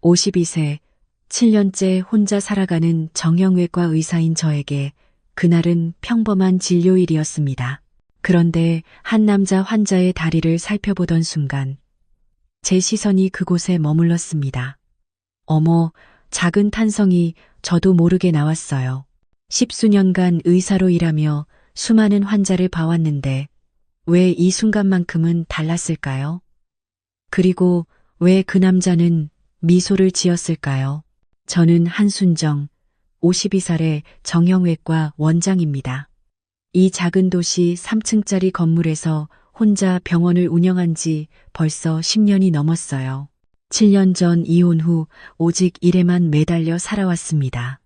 52세, 7년째 혼자 살아가는 정형외과 의사인 저에게 그날은 평범한 진료일이었습니다. 그런데 한 남자 환자의 다리를 살펴보던 순간 제 시선이 그곳에 머물렀습니다. 어머, 작은 탄성이 저도 모르게 나왔어요. 10수년간 의사로 일하며 수많은 환자를 봐왔는데 왜 이 순간만큼은 달랐을까요? 그리고 왜 그 남자는 미소를 지었을까요? 저는 한순정, 52살의 정형외과 원장입니다. 이 작은 도시 3층짜리 건물에서 혼자 병원을 운영한 지 벌써 10년이 넘었어요. 7년 전 이혼 후 오직 일에만 매달려 살아왔습니다.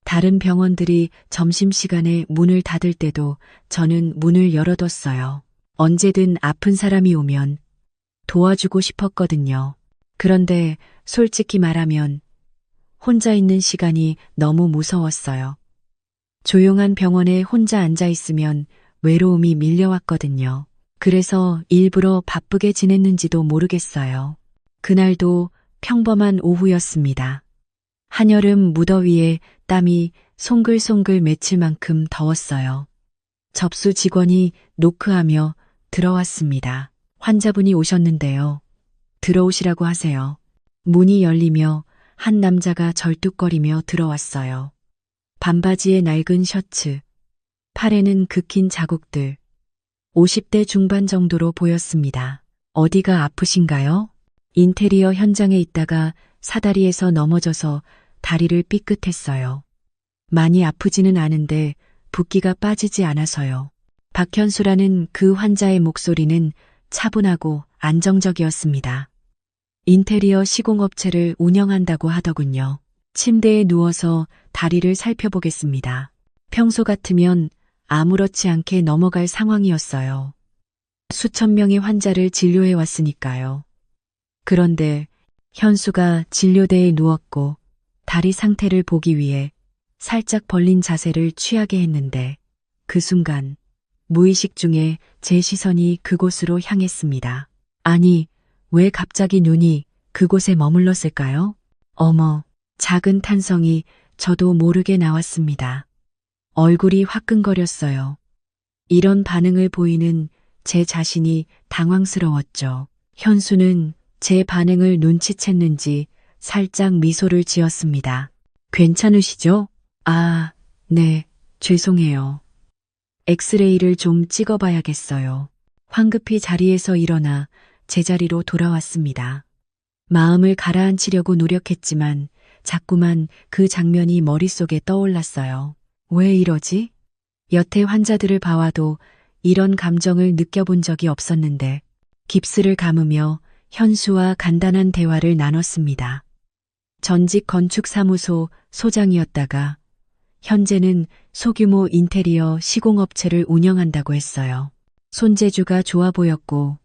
다른 병원들이 점심시간에 문을 닫을 때도 저는 문을 열어뒀어요. 언제든 아픈 사람이 오면 도와주고 싶었거든요. 그런데 솔직히 말하면 혼자 있는 시간이 너무 무서웠어요. 조용한 병원에 혼자 앉아 있으면 외로움이 밀려왔거든요. 그래서 일부러 바쁘게 지냈는지도 모르겠어요. 그날도 평범한 오후였습니다. 한여름 무더위에 땀이 송글송글 맺힐 만큼 더웠어요. 접수 직원이 노크하며 들어왔습니다. 환자분이 오셨는데요. 들어오시라고 하세요. 문이 열리며 한 남자가 절뚝거리며 들어왔어요. 반바지에 낡은 셔츠, 팔에는 긋긴 자국들, 50대 중반 정도로 보였습니다. 어디가 아프신가요? 인테리어 현장에 있다가 사다리에서 넘어져서 다리를 삐끗했어요. 많이 아프지는 않은데 붓기가 빠지지 않아서요. 박현수라는 그 환자의 목소리는 차분하고 안정적이었습니다. 인테리어 시공업체를 운영한다고 하더군요. 침대에 누워서 다리를 살펴보겠습니다. 평소 같으면 아무렇지 않게 넘어갈 상황이었어요. 수천 명의 환자를 진료해 왔으니까요. 그런데 현수가 진료대에 누웠고 다리 상태를 보기 위해 살짝 벌린 자세를 취하게 했는데 그 순간 무의식 중에 제 시선이 그곳으로 향했습니다. 아니, 왜 갑자기 눈이 그곳에 머물렀을까요? 어머, 작은 탄성이 저도 모르게 나왔습니다. 얼굴이 화끈거렸어요. 이런 반응을 보이는 제 자신이 당황스러웠죠. 현수는 제 반응을 눈치챘는지 살짝 미소를 지었습니다. 괜찮으시죠? 아, 네, 죄송해요. 엑스레이를 좀 찍어봐야겠어요. 황급히 자리에서 일어나 제자리로 돌아왔습니다. 마음을 가라앉히려고 노력했지만 자꾸만 그 장면이 머릿속에 떠올랐어요. 왜 이러지? 여태 환자들을 봐와도 이런 감정을 느껴본 적이 없었는데 깁스를 감으며 현수와 간단한 대화를 나눴습니다. 전직 건축사무소 소장이었다가 현재는 소규모 인테리어 시공업체를 운영한다고 했어요. 손재주가 좋아 보였고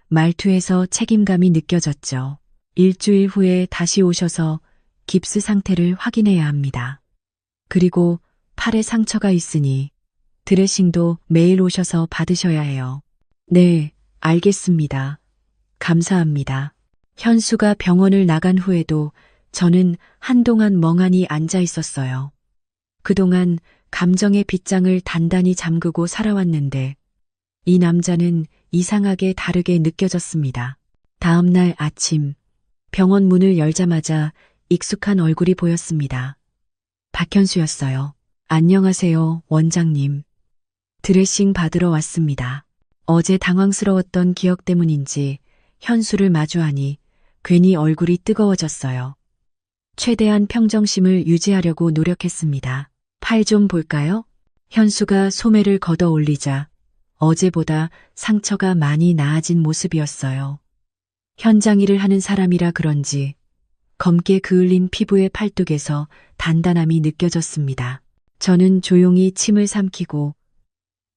말투에서 책임감이 느껴졌죠. 일주일 후에 다시 오셔서 깁스 상태를 확인해야 합니다. 그리고 팔에 상처가 있으니 드레싱도 매일 오셔서 받으셔야 해요. 네, 알겠습니다. 감사합니다. 현수가 병원을 나간 후에도 저는 한동안 멍하니 앉아 있었어요. 그동안 감정의 빗장을 단단히 잠그고 살아왔는데 이 남자는 이상하게 다르게 느껴졌습니다. 다음 날 아침 병원 문을 열자마자 익숙한 얼굴이 보였습니다. 박현수였어요. 안녕하세요, 원장님. 드레싱 받으러 왔습니다. 어제 당황스러웠던 기억 때문인지 현수를 마주하니 괜히 얼굴이 뜨거워졌어요. 최대한 평정심을 유지하려고 노력했습니다. 팔 좀 볼까요? 현수가 소매를 걷어 올리자 어제보다 상처가 많이 나아진 모습이었어요. 현장 일을 하는 사람이라 그런지 검게 그을린 피부의 팔뚝에서 단단함이 느껴졌습니다. 저는 조용히 침을 삼키고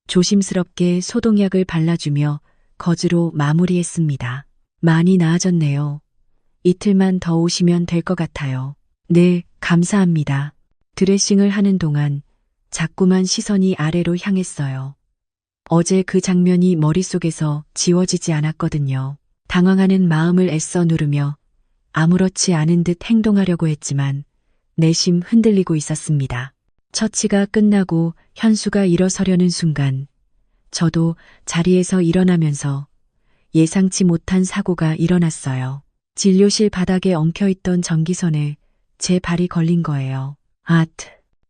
조심스럽게 소독약을 발라주며 거즈로 마무리했습니다. 많이 나아졌네요. 이틀만 더 오시면 될 것 같아요. 네, 감사합니다. 드레싱을 하는 동안 자꾸만 시선이 아래로 향했어요. 어제 그 장면이 머릿속에서 지워지지 않았거든요. 당황하는 마음을 애써 누르며 아무렇지 않은 듯 행동하려고 했지만 내심 흔들리고 있었습니다. 처치가 끝나고 현수가 일어서려는 순간 저도 자리에서 일어나면서 예상치 못한 사고가 일어났어요. 진료실 바닥에 엉켜있던 전기선에 제 발이 걸린 거예요.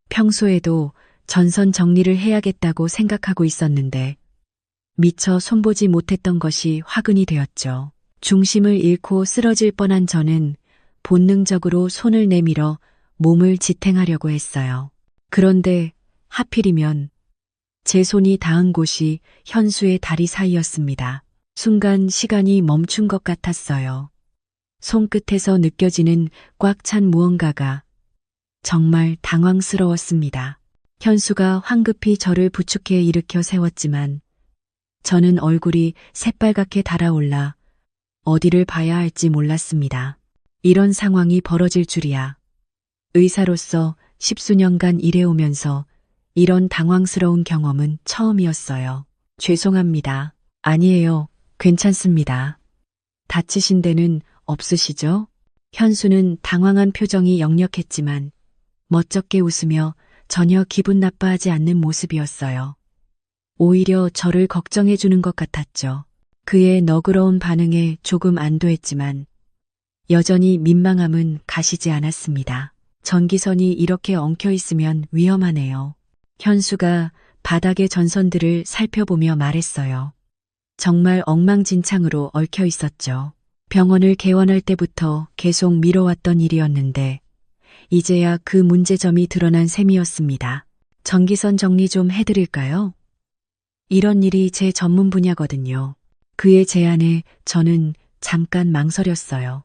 평소에도 전선 정리를 해야겠다고 생각하고 있었는데 미처 손보지 못했던 것이 화근이 되었죠. 중심을 잃고 쓰러질 뻔한 저는 본능적으로 손을 내밀어 몸을 지탱하려고 했어요. 그런데 하필이면 제 손이 닿은 곳이 현수의 다리 사이였습니다. 순간 시간이 멈춘 것 같았어요. 손끝에서 느껴지는 꽉 찬 무언가가 정말 당황스러웠습니다. 현수가 황급히 저를 부축해 일으켜 세웠지만 저는 얼굴이 새빨갛게 달아올라 어디를 봐야 할지 몰랐습니다. 이런 상황이 벌어질 줄이야. 의사로서 10수년간 일해오면서 이런 당황스러운 경험은 처음이었어요. 죄송합니다. 아니에요. 괜찮습니다. 다치신 데는 없으시죠? 현수는 당황한 표정이 역력했지만 멋쩍게 웃으며 전혀 기분 나빠하지 않는 모습이었어요. 오히려 저를 걱정해 주는 것 같았죠. 그의 너그러운 반응에 조금 안도했지만 여전히 민망함은 가시지 않았습니다. 전기선이 이렇게 엉켜 있으면 위험하네요. 현수가 바닥의 전선들을 살펴보며 말했어요. 정말 엉망진창으로 얽혀 있었죠. 병원을 개원할 때부터 계속 미뤄왔던 일이었는데 이제야 그 문제점이 드러난 셈이었습니다. 전기선 정리 좀 해드릴까요? 이런 일이 제 전문 분야거든요. 그의 제안에 저는 잠깐 망설였어요.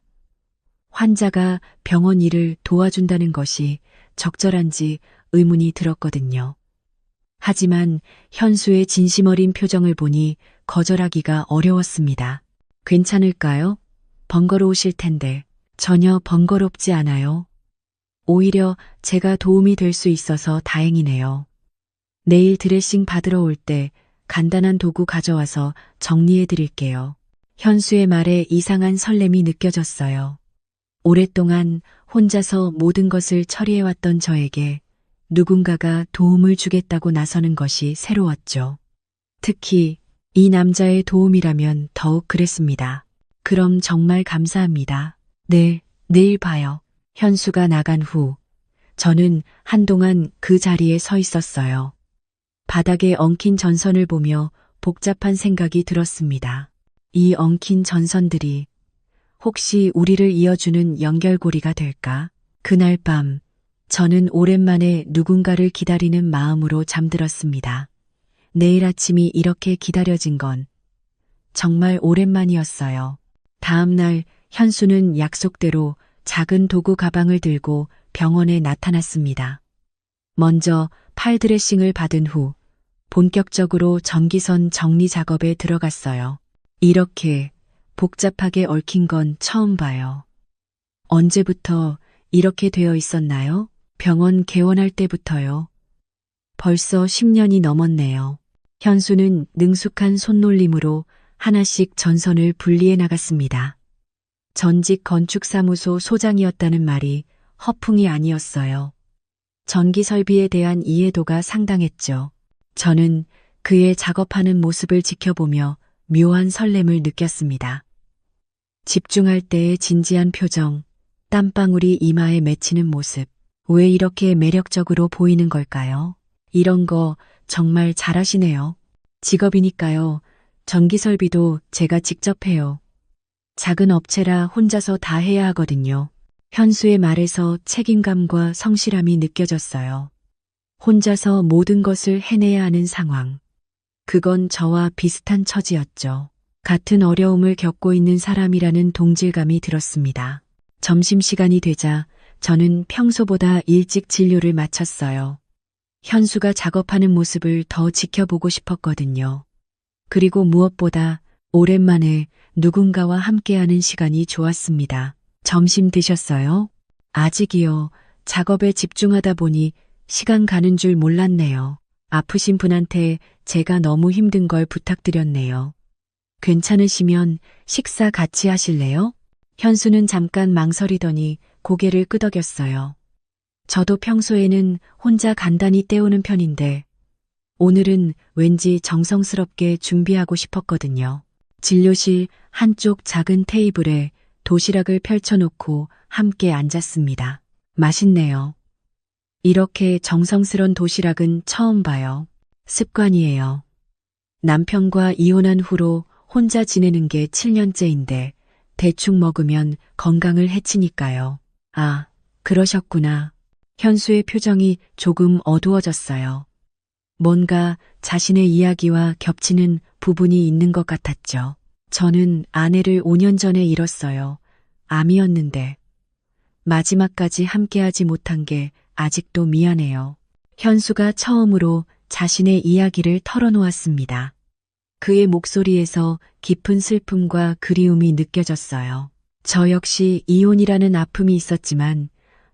환자가 병원 일을 도와준다는 것이 적절한지 의문이 들었거든요. 하지만 현수의 진심 어린 표정을 보니 거절하기가 어려웠습니다. 괜찮을까요? 번거로우실 텐데. 전혀 번거롭지 않아요. 오히려 제가 도움이 될 수 있어서 다행이네요. 내일 드레싱 받으러 올 때 간단한 도구 가져와서 정리해 드릴게요. 현수의 말에 이상한 설렘이 느껴졌어요. 오랫동안 혼자서 모든 것을 처리해왔던 저에게 누군가가 도움을 주겠다고 나서는 것이 새로웠죠. 특히 이 남자의 도움이라면 더욱 그랬습니다. 그럼 정말 감사합니다. 네, 내일 봐요. 현수가 나간 후 저는 한동안 그 자리에 서 있었어요. 바닥에 엉킨 전선을 보며 복잡한 생각이 들었습니다. 이 엉킨 전선들이 혹시 우리를 이어주는 연결고리가 될까? 그날 밤 저는 오랜만에 누군가를 기다리는 마음으로 잠들었습니다. 내일 아침이 이렇게 기다려진 건 정말 오랜만이었어요. 다음 날 현수는 약속대로 작은 도구 가방을 들고 병원에 나타났습니다. 먼저 팔 드레싱을 받은 후 본격적으로 전기선 정리 작업에 들어갔어요. 이렇게 복잡하게 얽힌 건 처음 봐요. 언제부터 이렇게 되어 있었나요? 병원 개원할 때부터요. 벌써 10년이 넘었네요. 현수는 능숙한 손놀림으로 하나씩 전선을 분리해 나갔습니다. 전직 건축사무소 소장이었다는 말이 허풍이 아니었어요. 전기 설비에 대한 이해도가 상당했죠. 저는 그의 작업하는 모습을 지켜보며 묘한 설렘을 느꼈습니다. 집중할 때의 진지한 표정, 땀방울이 이마에 맺히는 모습, 왜 이렇게 매력적으로 보이는 걸까요? 이런 거 정말 잘하시네요. 직업이니까요. 전기 설비도 제가 직접 해요. 작은 업체라 혼자서 다 해야 하거든요. 현수의 말에서 책임감과 성실함이 느껴졌어요. 혼자서 모든 것을 해내야 하는 상황. 그건 저와 비슷한 처지였죠. 같은 어려움을 겪고 있는 사람이라는 동질감이 들었습니다. 점심시간이 되자 저는 평소보다 일찍 진료를 마쳤어요. 현수가 작업하는 모습을 더 지켜보고 싶었거든요. 그리고 무엇보다 오랜만에 누군가와 함께하는 시간이 좋았습니다. 점심 드셨어요? 아직이요. 작업에 집중하다 보니 시간 가는 줄 몰랐네요. 아프신 분한테 제가 너무 힘든 걸 부탁드렸네요. 괜찮으시면 식사 같이 하실래요? 현수는 잠깐 망설이더니 고개를 끄덕였어요. 저도 평소에는 혼자 간단히 때우는 편인데 오늘은 왠지 정성스럽게 준비하고 싶었거든요. 진료실 한쪽 작은 테이블에 도시락을 펼쳐놓고 함께 앉았습니다. 맛있네요. 이렇게 정성스런 도시락은 처음 봐요. 습관이에요. 남편과 이혼한 후로 혼자 지내는 게 7년째인데 대충 먹으면 건강을 해치니까요. 아, 그러셨구나. 현수의 표정이 조금 어두워졌어요. 뭔가 자신의 이야기와 겹치는 부분이 있는 것 같았죠. 저는 아내를 5년 전에 잃었어요. 암이었는데 마지막까지 함께하지 못한 게 아직도 미안해요. 현수가 처음으로 자신의 이야기를 털어놓았습니다. 그의 목소리에서 깊은 슬픔과 그리움이 느껴졌어요. 저 역시 이혼이라는 아픔이 있었지만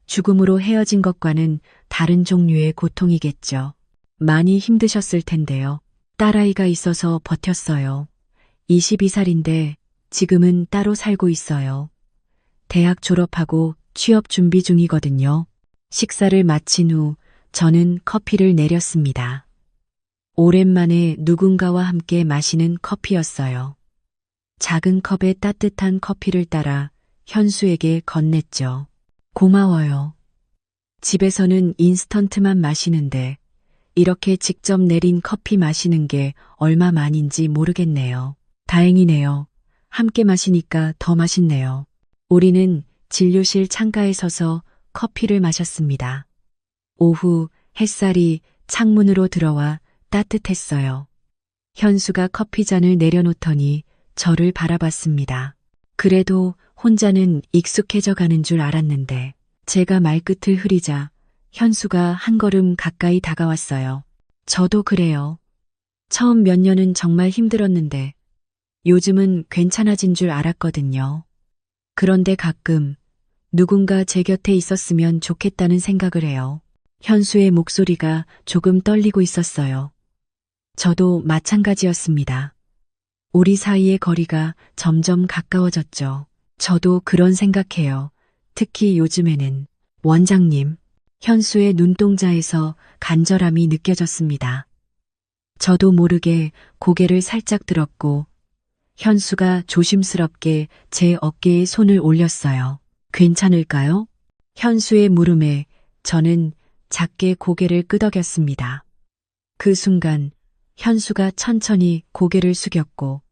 죽음으로 헤어진 것과는 다른 종류의 고통이겠죠. 많이 힘드셨을 텐데요. 딸아이가 있어서 버텼어요. 22살인데 지금은 따로 살고 있어요. 대학 졸업하고 취업 준비 중이거든요. 식사를 마친 후 저는 커피를 내렸습니다. 오랜만에 누군가와 함께 마시는 커피였어요. 작은 컵에 따뜻한 커피를 따라 현수에게 건넸죠. 고마워요. 집에서는 인스턴트만 마시는데 이렇게 직접 내린 커피 마시는 게 얼마만인지 모르겠네요. 다행이네요. 함께 마시니까 더 맛있네요. 우리는 진료실 창가에 서서 커피를 마셨습니다. 오후 햇살이 창문으로 들어와 따뜻했어요. 현수가 커피잔을 내려놓더니 저를 바라봤습니다. 그래도 혼자는 익숙해져 가는 줄 알았는데 제가 말끝을 흐리자 현수가 한 걸음 가까이 다가왔어요. 저도 그래요. 처음 몇 년은 정말 힘들었는데 요즘은 괜찮아진 줄 알았거든요. 그런데 가끔 누군가 제 곁에 있었으면 좋겠다는 생각을 해요. 현수의 목소리가 조금 떨리고 있었어요. 저도 마찬가지였습니다. 우리 사이의 거리가 점점 가까워졌죠. 저도 그런 생각해요. 특히 요즘에는. 원장님, 현수의 눈동자에서 간절함이 느껴졌습니다. 저도 모르게 고개를 살짝 들었고 현수가 조심스럽게 제 어깨에 손을 올렸어요. 괜찮을까요? 현수의 물음에 저는 작게 고개를 끄덕였습니다. 그 순간 현수가 천천히 고개를 숙였고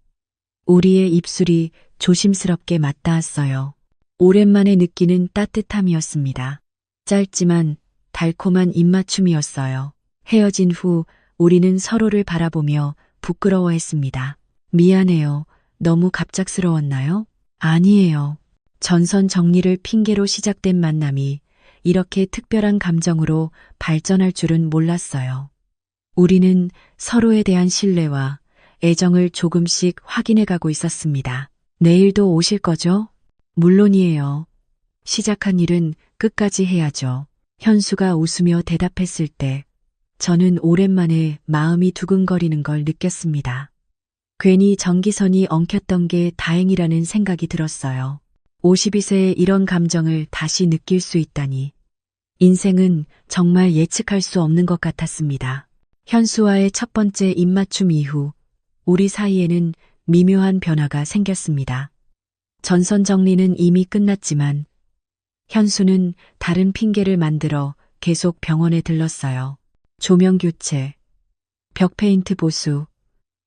우리의 입술이 조심스럽게 맞닿았어요. 오랜만에 느끼는 따뜻함이었습니다. 짧지만 달콤한 입맞춤이었어요. 헤어진 후 우리는 서로를 바라보며 부끄러워했습니다. 미안해요. 너무 갑작스러웠나요? 아니에요. 전선 정리를 핑계로 시작된 만남이 이렇게 특별한 감정으로 발전할 줄은 몰랐어요. 우리는 서로에 대한 신뢰와 애정을 조금씩 확인해 가고 있었습니다. 내일도 오실 거죠? 물론이에요. 시작한 일은 끝까지 해야죠. 현수가 웃으며 대답했을 때 저는 오랜만에 마음이 두근거리는 걸 느꼈습니다. 괜히 전기선이 엉켰던 게 다행이라는 생각이 들었어요. 52세에 이런 감정을 다시 느낄 수 있다니. 인생은 정말 예측할 수 없는 것 같았습니다. 현수와의 첫 번째 입맞춤 이후 우리 사이에는 미묘한 변화가 생겼습니다. 전선 정리는 이미 끝났지만 현수는 다른 핑계를 만들어 계속 병원에 들렀어요. 조명 교체, 벽 페인트 보수,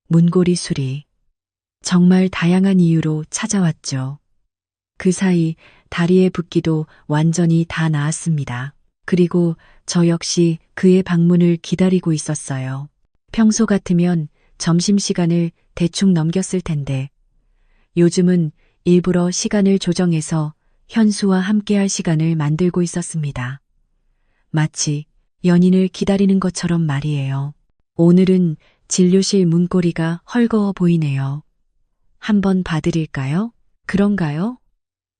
문고리 수리. 정말 다양한 이유로 찾아왔죠. 그 사이 다리의 붓기도 완전히 다 나았습니다. 그리고 저 역시 그의 방문을 기다리고 있었어요. 평소 같으면 점심시간을 대충 넘겼을 텐데 요즘은 일부러 시간을 조정해서 현수와 함께할 시간을 만들고 있었습니다. 마치 연인을 기다리는 것처럼 말이에요. 오늘은 진료실 문고리가 헐거워 보이네요. 한번 봐드릴까요? 그런가요?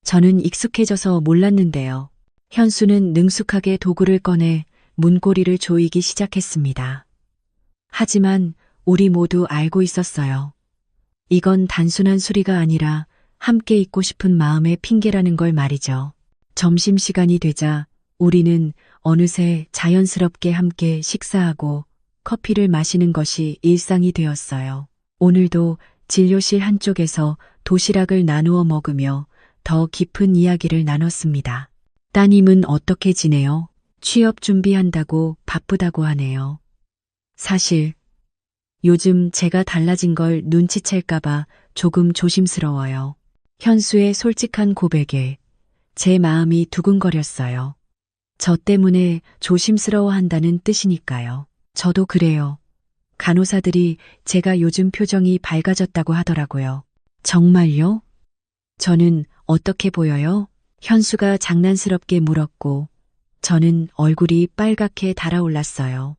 저는 익숙해져서 몰랐는데요. 현수는 능숙하게 도구를 꺼내 문고리를 조이기 시작했습니다. 하지만 우리 모두 알고 있었어요. 이건 단순한 수리가 아니라 함께 있고 싶은 마음의 핑계라는 걸 말이죠. 점심시간이 되자 우리는 어느새 자연스럽게 함께 식사하고 커피를 마시는 것이 일상이 되었어요. 오늘도 진료실 한쪽에서 도시락을 나누어 먹으며 더 깊은 이야기를 나눴습니다. 따님은 어떻게 지내요? 취업 준비한다고 바쁘다고 하네요. 사실 요즘 제가 달라진 걸 눈치챌까봐 조금 조심스러워요. 현수의 솔직한 고백에 제 마음이 두근거렸어요. 저 때문에 조심스러워한다는 뜻이니까요. 저도 그래요. 간호사들이 제가 요즘 표정이 밝아졌다고 하더라고요. 정말요? 저는 어떻게 보여요? 현수가 장난스럽게 물었고 저는 얼굴이 빨갛게 달아올랐어요.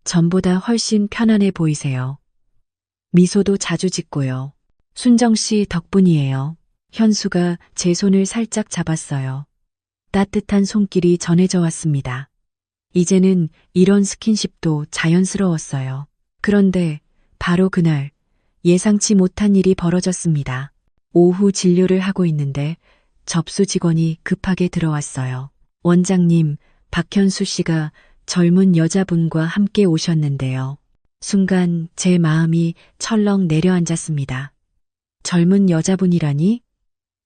전보다 훨씬 편안해 보이세요. 미소도 자주 짓고요. 순정 씨 덕분이에요. 현수가 제 손을 살짝 잡았어요. 따뜻한 손길이 전해져 왔습니다. 이제는 이런 스킨십도 자연스러웠어요. 그런데 바로 그날 예상치 못한 일이 벌어졌습니다. 오후 진료를 하고 있는데 접수 직원이 급하게 들어왔어요. 원장님, 박현수 씨가 젊은 여자분과 함께 오셨는데요. 순간 제 마음이 철렁 내려앉았습니다. 젊은 여자분이라니?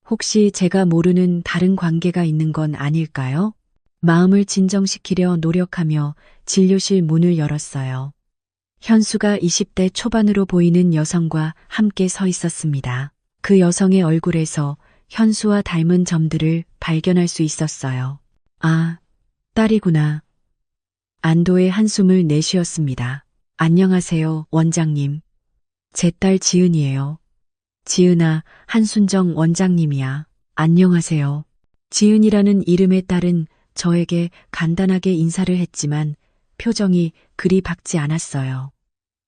혹시 제가 모르는 다른 관계가 있는 건 아닐까요? 마음을 진정시키려 노력하며 진료실 문을 열었어요. 현수가 20대 초반으로 보이는 여성과 함께 서 있었습니다. 그 여성의 얼굴에서 현수와 닮은 점들을 발견할 수 있었어요. 아, 딸이구나. 안도의 한숨을 내쉬었습니다. 안녕하세요, 원장님. 제 딸 지은이에요. 지은아, 한순정 원장님이야. 안녕하세요. 지은이라는 이름의 딸은 저에게 간단하게 인사를 했지만 표정이 그리 밝지 않았어요.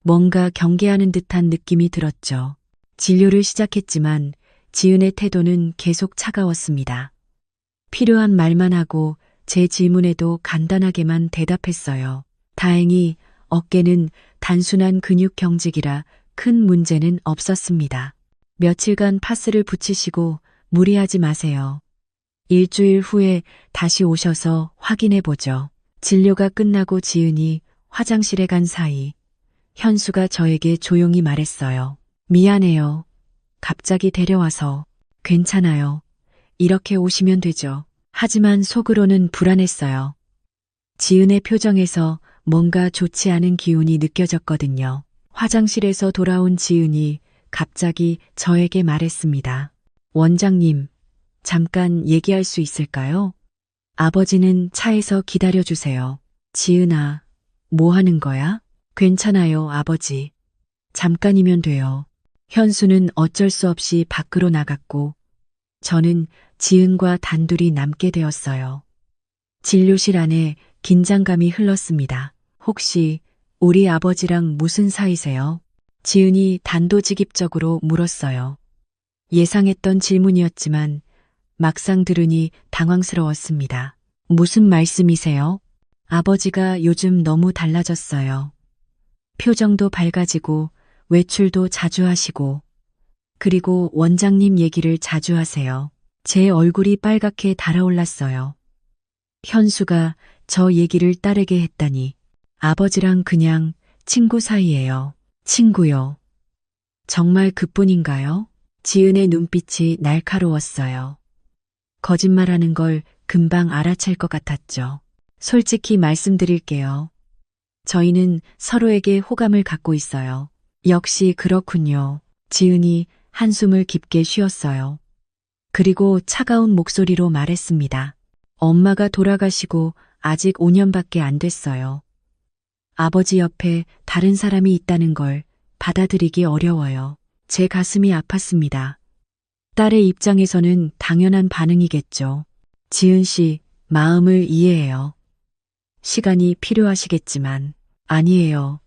뭔가 경계하는 듯한 느낌이 들었죠. 진료를 시작했지만 지은의 태도는 계속 차가웠습니다. 필요한 말만 하고 제 질문에도 간단하게만 대답했어요. 다행히 어깨는 단순한 근육 경직이라 큰 문제는 없었습니다. 며칠간 파스를 붙이시고 무리하지 마세요. 일주일 후에 다시 오셔서 확인해 보죠. 진료가 끝나고 지은이 화장실에 간 사이 현수가 저에게 조용히 말했어요. 미안해요. 갑자기 데려와서. 괜찮아요. 이렇게 오시면 되죠. 하지만 속으로는 불안했어요. 지은의 표정에서 뭔가 좋지 않은 기운이 느껴졌거든요. 화장실에서 돌아온 지은이 갑자기 저에게 말했습니다. 원장님, 잠깐 얘기할 수 있을까요? 아버지는 차에서 기다려주세요. 지은아, 뭐 하는 거야? 괜찮아요, 아버지. 잠깐이면 돼요. 현수는 어쩔 수 없이 밖으로 나갔고, 저는 지은과 단둘이 남게 되었어요. 진료실 안에 긴장감이 흘렀습니다. 혹시 우리 아버지랑 무슨 사이세요? 지은이 단도직입적으로 물었어요. 예상했던 질문이었지만 막상 들으니 당황스러웠습니다. 무슨 말씀이세요? 아버지가 요즘 너무 달라졌어요. 표정도 밝아지고 외출도 자주 하시고 그리고 원장님 얘기를 자주 하세요. 제 얼굴이 빨갛게 달아올랐어요. 현수가 저 얘기를 따르게 했다니 아버지랑 그냥 친구 사이예요. 친구요. 정말 그뿐인가요? 지은의 눈빛이 날카로웠어요. 거짓말하는 걸 금방 알아챌 것 같았죠. 솔직히 말씀드릴게요. 저희는 서로에게 호감을 갖고 있어요. 역시 그렇군요. 지은이 한숨을 깊게 쉬었어요. 그리고 차가운 목소리로 말했습니다. 엄마가 돌아가시고 아직 5년밖에 안 됐어요. 아버지 옆에 다른 사람이 있다는 걸 받아들이기 어려워요. 제 가슴이 아팠습니다. 딸의 입장에서는 당연한 반응이겠죠. 지은 씨, 마음을 이해해요. 시간이 필요하시겠지만, 아니에요.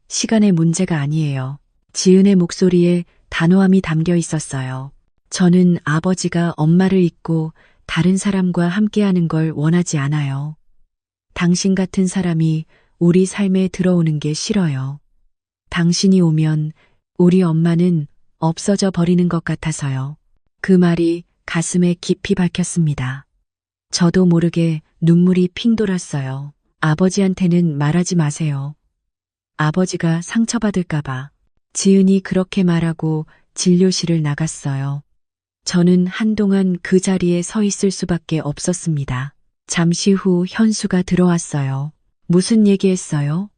시간의 문제가 아니에요. 지은의 목소리에 단호함이 담겨 있었어요. 저는 아버지가 엄마를 잊고 다른 사람과 함께하는 걸 원하지 않아요. 당신 같은 사람이 우리 삶에 들어오는 게 싫어요. 당신이 오면 우리 엄마는 없어져 버리는 것 같아서요. 그 말이 가슴에 깊이 박혔습니다. 저도 모르게 눈물이 핑 돌았어요. 아버지한테는 말하지 마세요. 아버지가 상처받을까봐. 지은이 그렇게 말하고 진료실을 나갔어요. 저는 한동안 그 자리에 서 있을 수밖에 없었습니다. 잠시 후 현수가 들어왔어요. 무슨 얘기했어요?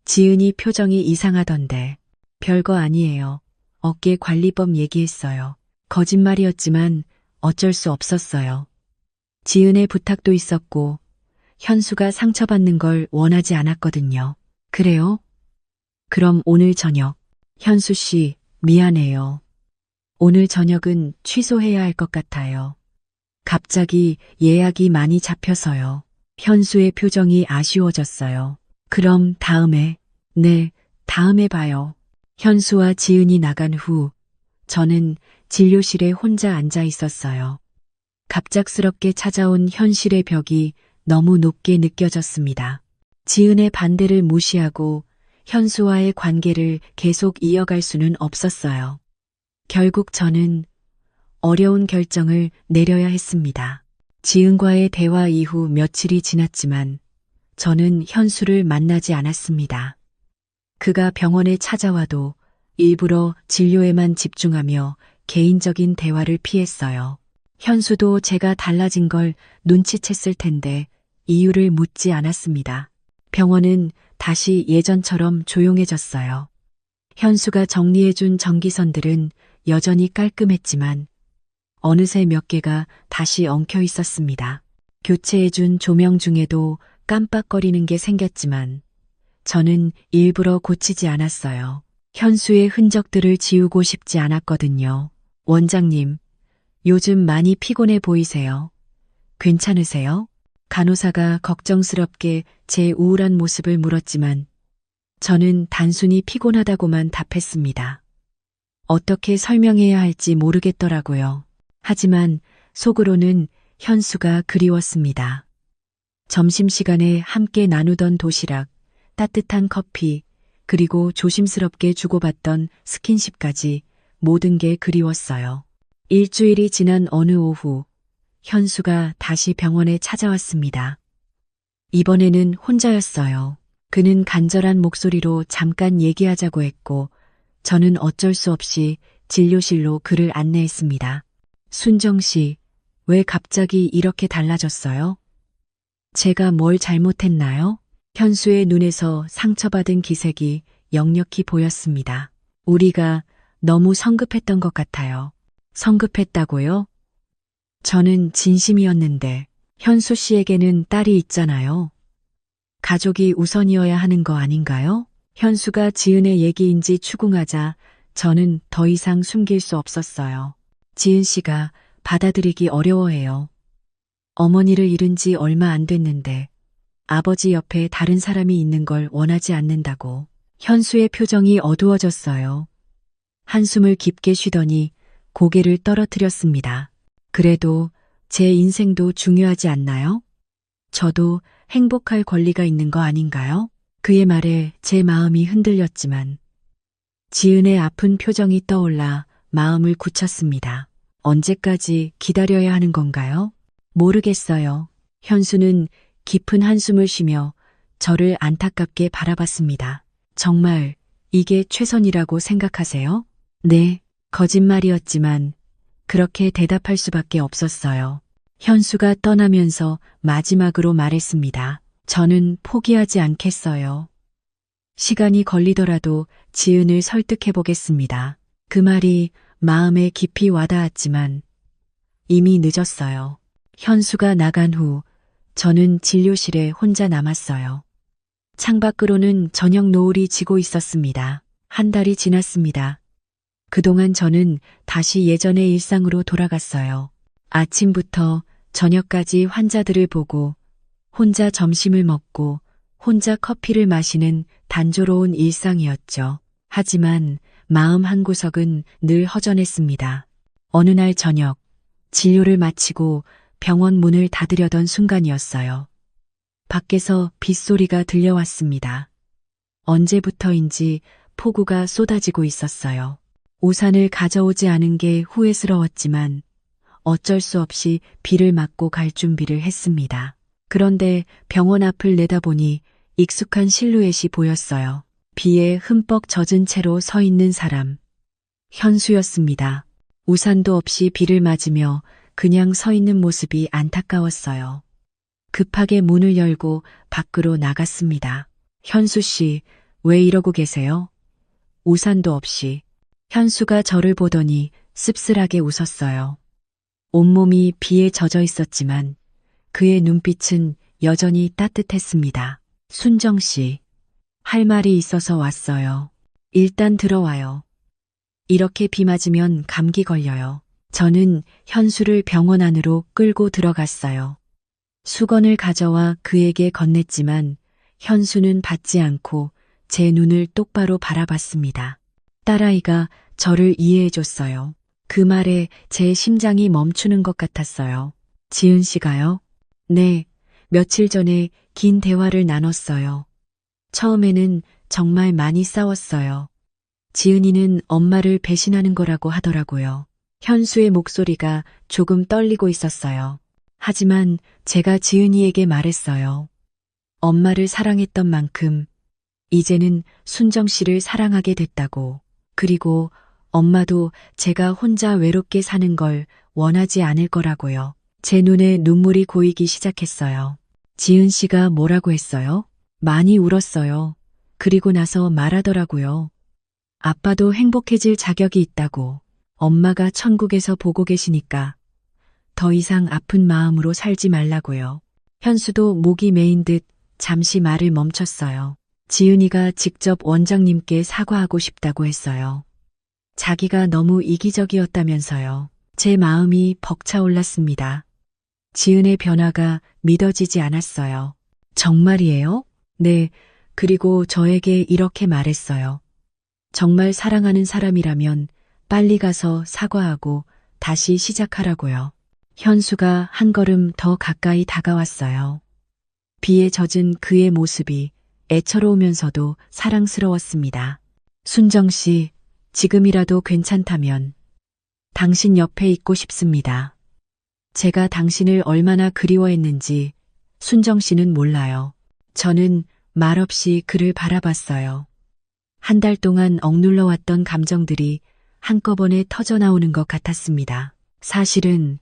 지은이 표정이 이상하던데. 별거 아니에요. 어깨 관리법 얘기했어요. 거짓말이었지만 어쩔 수 없었어요. 지은의 부탁도 있었고 현수가 상처받는 걸 원하지 않았거든요. 그래요? 그럼 오늘 저녁. 현수 씨, 미안해요. 오늘 저녁은 취소해야 할 것 같아요. 갑자기 예약이 많이 잡혀서요. 현수의 표정이 아쉬워졌어요. 그럼 다음에, 네, 다음에 봐요. 현수와 지은이 나간 후 저는 진료실에 혼자 앉아 있었어요. 갑작스럽게 찾아온 현실의 벽이 너무 높게 느껴졌습니다. 지은의 반대를 무시하고 현수와의 관계를 계속 이어갈 수는 없었어요. 결국 저는 어려운 결정을 내려야 했습니다. 지은과의 대화 이후 며칠이 지났지만 저는 현수를 만나지 않았습니다. 그가 병원에 찾아와도 일부러 진료에만 집중하며 개인적인 대화를 피했어요. 현수도 제가 달라진 걸 눈치챘을 텐데 이유를 묻지 않았습니다. 병원은 다시 예전처럼 조용해졌어요. 현수가 정리해준 전기선들은 여전히 깔끔했지만 어느새 몇 개가 다시 엉켜 있었습니다. 교체해준 조명 중에도 깜빡거리는 게 생겼지만 저는 일부러 고치지 않았어요. 현수의 흔적들을 지우고 싶지 않았거든요. 원장님, 요즘 많이 피곤해 보이세요. 괜찮으세요? 간호사가 걱정스럽게 제 우울한 모습을 물었지만 저는 단순히 피곤하다고만 답했습니다. 어떻게 설명해야 할지 모르겠더라고요. 하지만 속으로는 현수가 그리웠습니다. 점심시간에 함께 나누던 도시락, 따뜻한 커피, 그리고 조심스럽게 주고받던 스킨십까지 모든 게 그리웠어요. 일주일이 지난 어느 오후, 현수가 다시 병원에 찾아왔습니다. 이번에는 혼자였어요. 그는 간절한 목소리로 잠깐 얘기하자고 했고, 저는 어쩔 수 없이 진료실로 그를 안내했습니다. 순정 씨, 왜 갑자기 이렇게 달라졌어요? 제가 뭘 잘못했나요? 현수의 눈에서 상처받은 기색이 역력히 보였습니다. 우리가 너무 성급했던 것 같아요. 성급했다고요? 저는 진심이었는데 현수 씨에게는 딸이 있잖아요. 가족이 우선이어야 하는 거 아닌가요? 현수가 지은의 얘기인지 추궁하자 저는 더 이상 숨길 수 없었어요. 지은 씨가 받아들이기 어려워해요. 어머니를 잃은 지 얼마 안 됐는데 아버지 옆에 다른 사람이 있는 걸 원하지 않는다고. 현수의 표정이 어두워졌어요. 한숨을 깊게 쉬더니 고개를 떨어뜨렸습니다. 그래도 제 인생도 중요하지 않나요? 저도 행복할 권리가 있는 거 아닌가요? 그의 말에 제 마음이 흔들렸지만 지은의 아픈 표정이 떠올라 마음을 굳혔습니다. 언제까지 기다려야 하는 건가요? 모르겠어요. 현수는 깊은 한숨을 쉬며 저를 안타깝게 바라봤습니다. 정말 이게 최선이라고 생각하세요? 네, 거짓말이었지만 그렇게 대답할 수밖에 없었어요. 현수가 떠나면서 마지막으로 말했습니다. 저는 포기하지 않겠어요. 시간이 걸리더라도 지은을 설득해 보겠습니다. 그 말이 마음에 깊이 와닿았지만 이미 늦었어요. 현수가 나간 후 저는 진료실에 혼자 남았어요. 창밖으로는 저녁 노을이 지고 있었습니다. 한 달이 지났습니다. 그동안 저는 다시 예전의 일상으로 돌아갔어요. 아침부터 저녁까지 환자들을 보고 혼자 점심을 먹고 혼자 커피를 마시는 단조로운 일상이었죠. 하지만 마음 한구석은 늘 허전했습니다. 어느 날 저녁, 진료를 마치고 병원 문을 닫으려던 순간이었어요. 밖에서 빗소리가 들려왔습니다. 언제부터인지 폭우가 쏟아지고 있었어요. 우산을 가져오지 않은 게 후회스러웠지만 어쩔 수 없이 비를 맞고 갈 준비를 했습니다. 그런데 병원 앞을 내다보니 익숙한 실루엣이 보였어요. 비에 흠뻑 젖은 채로 서 있는 사람. 현수였습니다. 우산도 없이 비를 맞으며 그냥 서 있는 모습이 안타까웠어요. 급하게 문을 열고 밖으로 나갔습니다. 현수 씨, 왜 이러고 계세요? 우산도 없이. 현수가 저를 보더니 씁쓸하게 웃었어요. 온몸이 비에 젖어 있었지만 그의 눈빛은 여전히 따뜻했습니다. 순정 씨, 할 말이 있어서 왔어요. 일단 들어와요. 이렇게 비 맞으면 감기 걸려요. 저는 현수를 병원 안으로 끌고 들어갔어요. 수건을 가져와 그에게 건넸지만 현수는 받지 않고 제 눈을 똑바로 바라봤습니다. 딸아이가 저를 이해해줬어요. 그 말에 제 심장이 멈추는 것 같았어요. 지은 씨가요? 네, 며칠 전에 긴 대화를 나눴어요. 처음에는 정말 많이 싸웠어요. 지은이는 엄마를 배신하는 거라고 하더라고요. 현수의 목소리가 조금 떨리고 있었어요. 하지만 제가 지은이에게 말했어요. 엄마를 사랑했던 만큼 이제는 순정 씨를 사랑하게 됐다고. 그리고 엄마도 제가 혼자 외롭게 사는 걸 원하지 않을 거라고요. 제 눈에 눈물이 고이기 시작했어요. 지은 씨가 뭐라고 했어요? 많이 울었어요. 그리고 나서 말하더라고요. 아빠도 행복해질 자격이 있다고. 엄마가 천국에서 보고 계시니까 더 이상 아픈 마음으로 살지 말라고요. 현수도 목이 메인 듯 잠시 말을 멈췄어요. 지은이가 직접 원장님께 사과하고 싶다고 했어요. 자기가 너무 이기적이었다면서요. 제 마음이 벅차올랐습니다. 지은의 변화가 믿어지지 않았어요. 정말이에요? 네, 그리고 저에게 이렇게 말했어요. 정말 사랑하는 사람이라면 빨리 가서 사과하고 다시 시작하라고요. 현수가 한 걸음 더 가까이 다가왔어요. 비에 젖은 그의 모습이 애처로우면서도 사랑스러웠습니다. 순정 씨, 지금이라도 괜찮다면 당신 옆에 있고 싶습니다. 제가 당신을 얼마나 그리워했는지 순정 씨는 몰라요. 저는 말없이 그를 바라봤어요. 한 달 동안 억눌러왔던 감정들이 한꺼번에 터져나오는 것 같았습니다. 사실은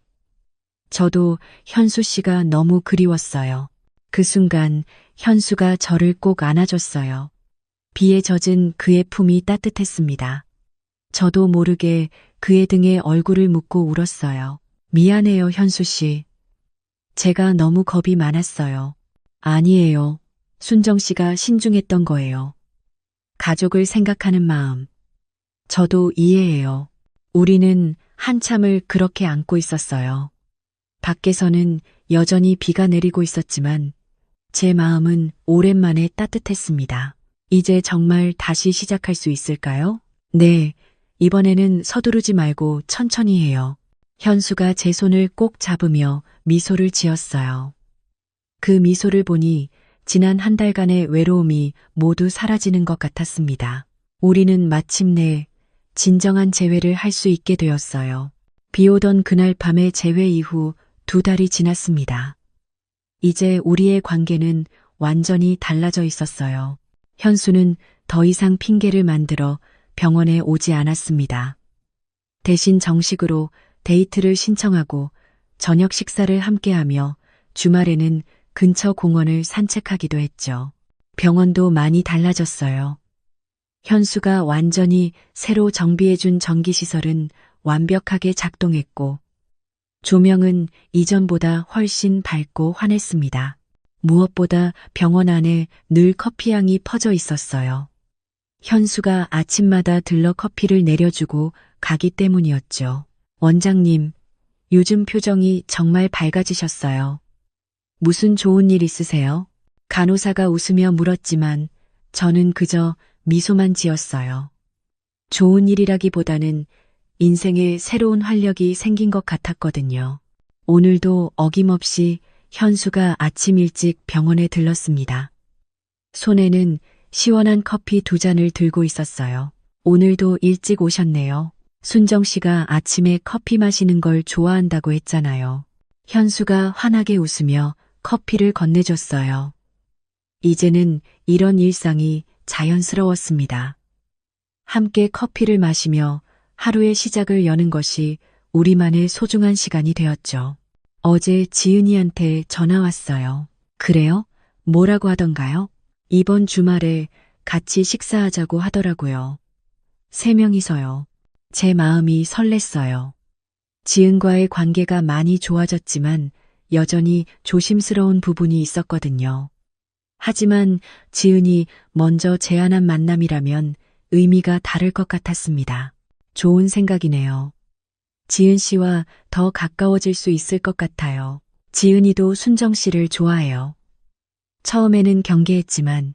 저도 현수 씨가 너무 그리웠어요. 그 순간 현수가 저를 꼭 안아줬어요. 비에 젖은 그의 품이 따뜻했습니다. 저도 모르게 그의 등에 얼굴을 묻고 울었어요. 미안해요, 현수 씨. 제가 너무 겁이 많았어요. 아니에요. 순정 씨가 신중했던 거예요. 가족을 생각하는 마음. 저도 이해해요. 우리는 한참을 그렇게 안고 있었어요. 밖에서는 여전히 비가 내리고 있었지만 제 마음은 오랜만에 따뜻했습니다. 이제 정말 다시 시작할 수 있을까요? 네, 이번에는 서두르지 말고 천천히 해요. 현수가 제 손을 꼭 잡으며 미소를 지었어요. 그 미소를 보니 지난 한 달간의 외로움이 모두 사라지는 것 같았습니다. 우리는 마침내 진정한 재회를 할 수 있게 되었어요. 비 오던 그날 밤의 재회 이후 2달이 지났습니다. 이제 우리의 관계는 완전히 달라져 있었어요. 현수는 더 이상 핑계를 만들어 병원에 오지 않았습니다. 대신 정식으로 데이트를 신청하고 저녁 식사를 함께하며 주말에는 근처 공원을 산책하기도 했죠. 병원도 많이 달라졌어요. 현수가 완전히 새로 정비해준 전기시설은 완벽하게 작동했고 조명은 이전보다 훨씬 밝고 환했습니다. 무엇보다 병원 안에 늘 커피향이 퍼져 있었어요. 현수가 아침마다 들러 커피를 내려주고 가기 때문이었죠. 원장님, 요즘 표정이 정말 밝아지셨어요. 무슨 좋은 일 있으세요? 간호사가 웃으며 물었지만 저는 그저 미소만 지었어요. 좋은 일이라기보다는 인생에 새로운 활력이 생긴 것 같았거든요. 오늘도 어김없이 현수가 아침 일찍 병원에 들렀습니다. 손에는 시원한 커피 2잔을 들고 있었어요. 오늘도 일찍 오셨네요. 순정 씨가 아침에 커피 마시는 걸 좋아한다고 했잖아요. 현수가 환하게 웃으며 커피를 건네줬어요. 이제는 이런 일상이 자연스러웠습니다. 함께 커피를 마시며 하루의 시작을 여는 것이 우리만의 소중한 시간이 되었죠. 어제 지은이한테 전화 왔어요. 그래요? 뭐라고 하던가요? 이번 주말에 같이 식사하자고 하더라고요. 3명이서요. 제 마음이 설렜어요. 지은과의 관계가 많이 좋아졌지만 여전히 조심스러운 부분이 있었거든요. 하지만 지은이 먼저 제안한 만남이라면 의미가 다를 것 같았습니다. 좋은 생각이네요. 지은 씨와 더 가까워질 수 있을 것 같아요. 지은이도 순정 씨를 좋아해요. 처음에는 경계했지만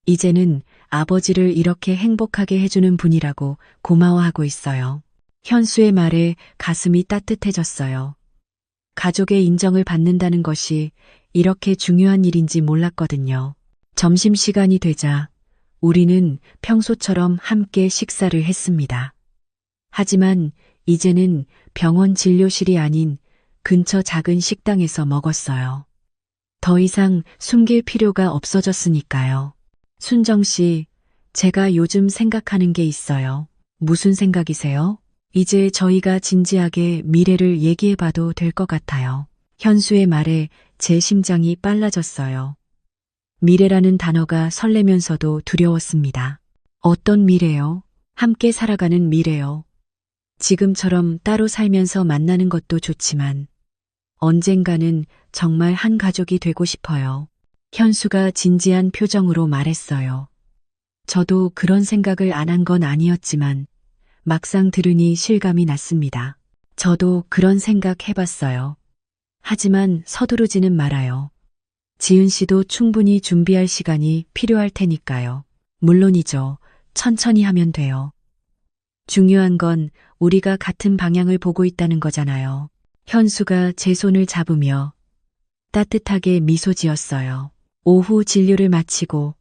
이제는 아버지를 이렇게 행복하게 해주는 분이라고 고마워하고 있어요. 현수의 말에 가슴이 따뜻해졌어요. 가족의 인정을 받는다는 것이 이렇게 중요한 일인지 몰랐거든요. 점심시간이 되자 우리는 평소처럼 함께 식사를 했습니다. 하지만 이제는 병원 진료실이 아닌 근처 작은 식당에서 먹었어요. 더 이상 숨길 필요가 없어졌으니까요. 순정 씨, 제가 요즘 생각하는 게 있어요. 무슨 생각이세요? 이제 저희가 진지하게 미래를 얘기해 봐도 될 것 같아요. 현수의 말에 제 심장이 빨라졌어요. 미래라는 단어가 설레면서도 두려웠습니다. 어떤 미래요? 함께 살아가는 미래요. 지금처럼 따로 살면서 만나는 것도 좋지만 언젠가는 정말 한 가족이 되고 싶어요. 현수가 진지한 표정으로 말했어요. 저도 그런 생각을 안 한 건 아니었지만 막상 들으니 실감이 났습니다. 저도 그런 생각 해봤어요. 하지만 서두르지는 말아요. 지은 씨도 충분히 준비할 시간이 필요할 테니까요. 물론이죠. 천천히 하면 돼요. 중요한 건 우리가 같은 방향을 보고 있다는 거잖아요. 현수가 제 손을 잡으며 따뜻하게 미소 지었어요. 오후 진료를 마치고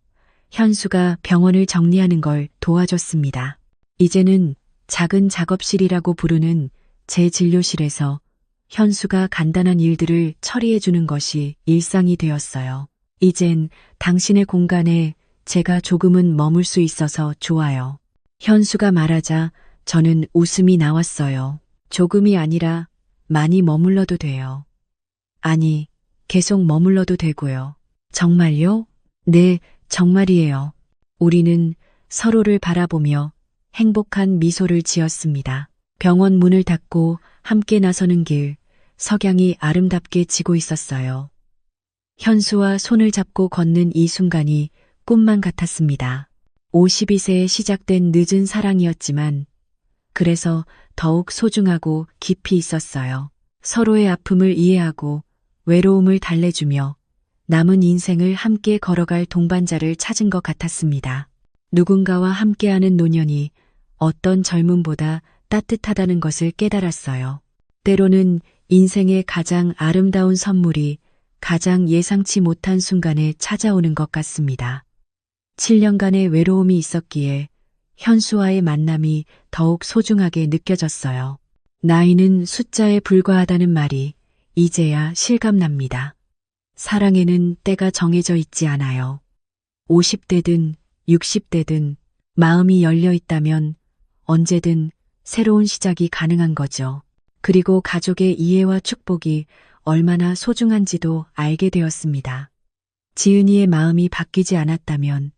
현수가 병원을 정리하는 걸 도와줬습니다. 이제는 작은 작업실이라고 부르는 제 진료실에서 현수가 간단한 일들을 처리해주는 것이 일상이 되었어요. 이젠 당신의 공간에 제가 조금은 머물 수 있어서 좋아요. 현수가 말하자 저는 웃음이 나왔어요. 조금이 아니라 많이 머물러도 돼요. 아니, 계속 머물러도 되고요. 정말요? 네, 정말이에요. 우리는 서로를 바라보며 행복한 미소를 지었습니다. 병원 문을 닫고 함께 나서는 길, 석양이 아름답게 지고 있었어요. 현수와 손을 잡고 걷는 이 순간이 꿈만 같았습니다. 52세에 시작된 늦은 사랑이었지만 그래서 더욱 소중하고 깊이 있었어요. 서로의 아픔을 이해하고 외로움을 달래주며 남은 인생을 함께 걸어갈 동반자를 찾은 것 같았습니다. 누군가와 함께하는 노년이 어떤 젊음보다 따뜻하다는 것을 깨달았어요. 때로는 인생의 가장 아름다운 선물이 가장 예상치 못한 순간에 찾아오는 것 같습니다. 7년간의 외로움이 있었기에 현수와의 만남이 더욱 소중하게 느껴졌어요. 나이는 숫자에 불과하다는 말이 이제야 실감납니다. 사랑에는 때가 정해져 있지 않아요. 50대든 60대든 마음이 열려 있다면 언제든 새로운 시작이 가능한 거죠. 그리고 가족의 이해와 축복이 얼마나 소중한지도 알게 되었습니다. 지은이의 마음이 바뀌지 않았다면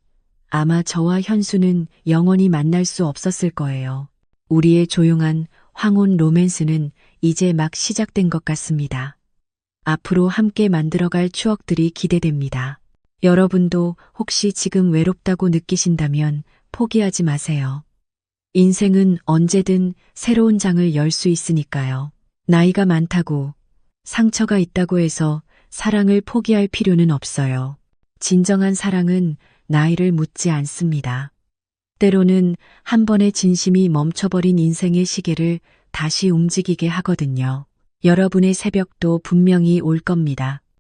아마 저와 현수는 영원히 만날 수 없었을 거예요. 우리의 조용한 황혼 로맨스는 이제 막 시작된 것 같습니다. 앞으로 함께 만들어갈 추억들이 기대됩니다. 여러분도 혹시 지금 외롭다고 느끼신다면 포기하지 마세요. 인생은 언제든 새로운 장을 열 수 있으니까요. 나이가 많다고, 상처가 있다고 해서 사랑을 포기할 필요는 없어요. 진정한 사랑은 나이를 묻지 않습니다. 때로는 한 번의 진심이 멈춰버린 인생의 시계를 다시 움직이게 하거든요. 여러분의 새벽도 분명히 올 겁니다.